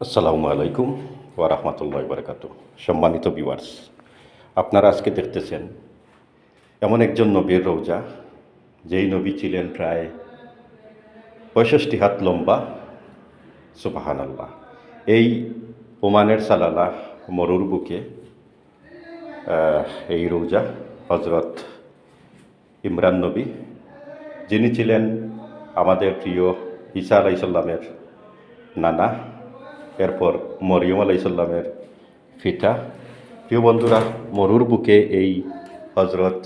আসসালামু আলাইকুম ওয়া রাহমাতুল্লাহি ওয়া বারাকাতুহু। সম্মানিত ভিউয়ার্স, আপনারা আজকে দেখতেছেন এমন একজন নবীর রওজা, যেই নবী ছিলেন প্রায় ৬৫ হাত লম্বা। সুবহানাল্লাহ। এই ওমানের সালালাহ মরুর বুকে এই রওজা হযরত ইমরান নবী, যিনি ছিলেন আমাদের প্রিয় ঈসা আলাইহিস সালামের নানা, এরপর মরিয়ম আলাইহিস সালামের পিতা। প্রিয় বন্ধুরা, মরুর বুকে এই হজরত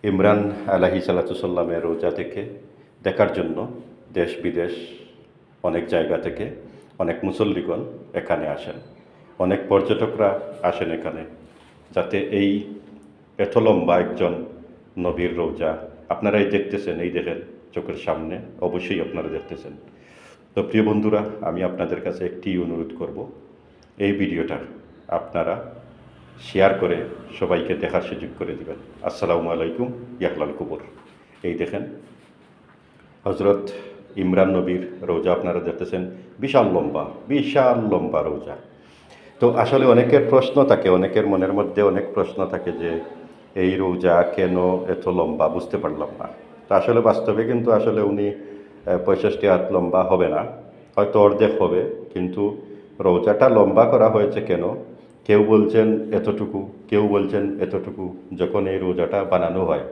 ইমরান আলাইহিস সালামের রোজা থেকে দেখার জন্য দেশ বিদেশ অনেক জায়গা থেকে অনেক মুসল্লিগণ এখানে আসেন, অনেক পর্যটকরা আসেন এখানে, যাতে এই এত লম্বা একজন নবীর রোজা আপনারাই দেখতেছেন। এই দেখেন চোখের সামনে, অবশ্যই আপনারা দেখতেছেন। তো প্রিয় বন্ধুরা, আমি আপনাদের কাছে একটি অনুরোধ করব, এই ভিডিওটা আপনারা শেয়ার করে সবাইকে দেখার সুযোগ করে দিবেন। আসসালামু আলাইকুম, ইয়াহলাল কুবুর। এই দেখেন হজরত ইমরান নবীর রোজা আপনারা দেখতেছেন, বিশাল লম্বা রোজা। তো আসলে অনেকের প্রশ্ন থাকে, অনেকের মনের মধ্যে অনেক প্রশ্ন থাকে যে এই রোজা কেন এত লম্বা, বুঝতে পারলাম না। তো আসলে বাস্তবে কিন্তু আসলে উনি ৬৫ হাত লম্বা হবে না, হয়তো অর্ধেক হবে, কিন্তু রোজাটা লম্বা করা হয়েছে কেন, কেউ বলছেন এতটুকু, কেউ বলছেন এতটুকু। যখন এই রোজাটা বানানো হয়,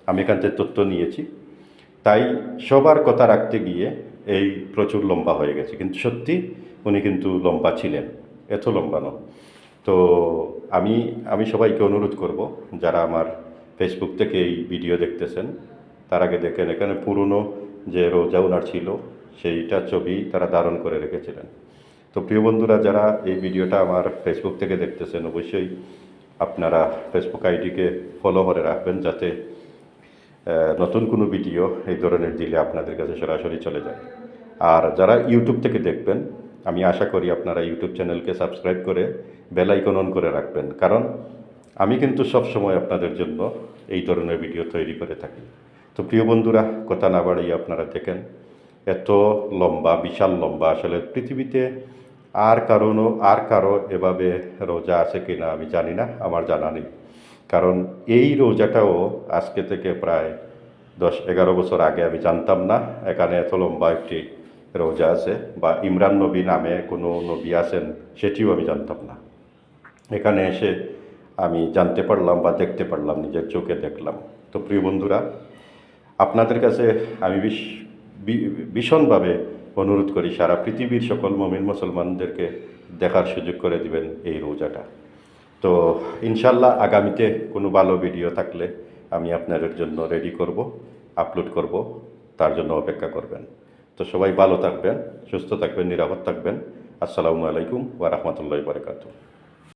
আমি এখান থেকে তথ্য নিয়েছি, তাই সবার কথা রাখতে গিয়ে এই প্রচুর লম্বা হয়ে গেছে, কিন্তু সত্যি উনি কিন্তু লম্বা ছিলেন, এত লম্বা নয়। তো আমি সবাইকে অনুরোধ করব, যারা আমার ফেসবুক থেকে এই ভিডিও দেখতেছেন, তার আগে দেখেন এখানে পুরনো যে রোজা ওনার ছিল সেইটা ছবি তারা ধারণ করে রেখেছিলেন। তো প্রিয় বন্ধুরা, যারা এই ভিডিওটা আমার ফেসবুক থেকে দেখতেছেন, অবশ্যই আপনারা ফেসবুক আইডিকে ফলো করে রাখবেন, যাতে নতুন কোনো ভিডিও এই ধরনের দিলে আপনাদের কাছে সরাসরি চলে যায়। আর যারা ইউটিউব থেকে দেখবেন, আমি আশা করি আপনারা ইউটিউব চ্যানেলকে সাবস্ক্রাইব করে বেল আইকন অন করে রাখবেন, কারণ আমি কিন্তু সব সময় আপনাদের জন্য এই ধরনের ভিডিও তৈরি করে থাকি। তো প্রিয় বন্ধুরা, কথা না বাড়িয়ে আপনারা দেখেন এত লম্বা, বিশাল লম্বা। আসলে পৃথিবীতে আর কারো এভাবে রোজা আছে কি না আমি জানি না, আমার জানা নেই। কারণ এই রোজাটাও আজকে থেকে প্রায় 10-11 বছর আগে আমি জানতাম না এখানে এত লম্বা একটি রোজা আছে, বা ইমরান নবী নামে কোনো নবী আছেন সেটিও আমি জানতাম না। এখানে এসে আমি জানতে পারলাম বা দেখতে পারলাম, নিজের চোখে দেখলাম। তো প্রিয় বন্ধুরা, আপনাদের কাছে আমি ভীষণভাবে অনুরোধ করি, সারা পৃথিবীর সকল মুমিন মুসলমানদেরকে দেখার সুযোগ করে দিবেন এই রোজাটা। তো ইনশাল্লাহ আগামীতে কোনো ভালো ভিডিও থাকলে আমি আপনাদের জন্য রেডি করব, আপলোড করব, তার জন্য অপেক্ষা করবেন। তো সবাই ভালো থাকবেন, সুস্থ থাকবেন, নিরাপদ থাকবেন। আসসালামু আলাইকুম ওয়া রাহমাতুল্লাহি ওয়া বারাকাতুহু।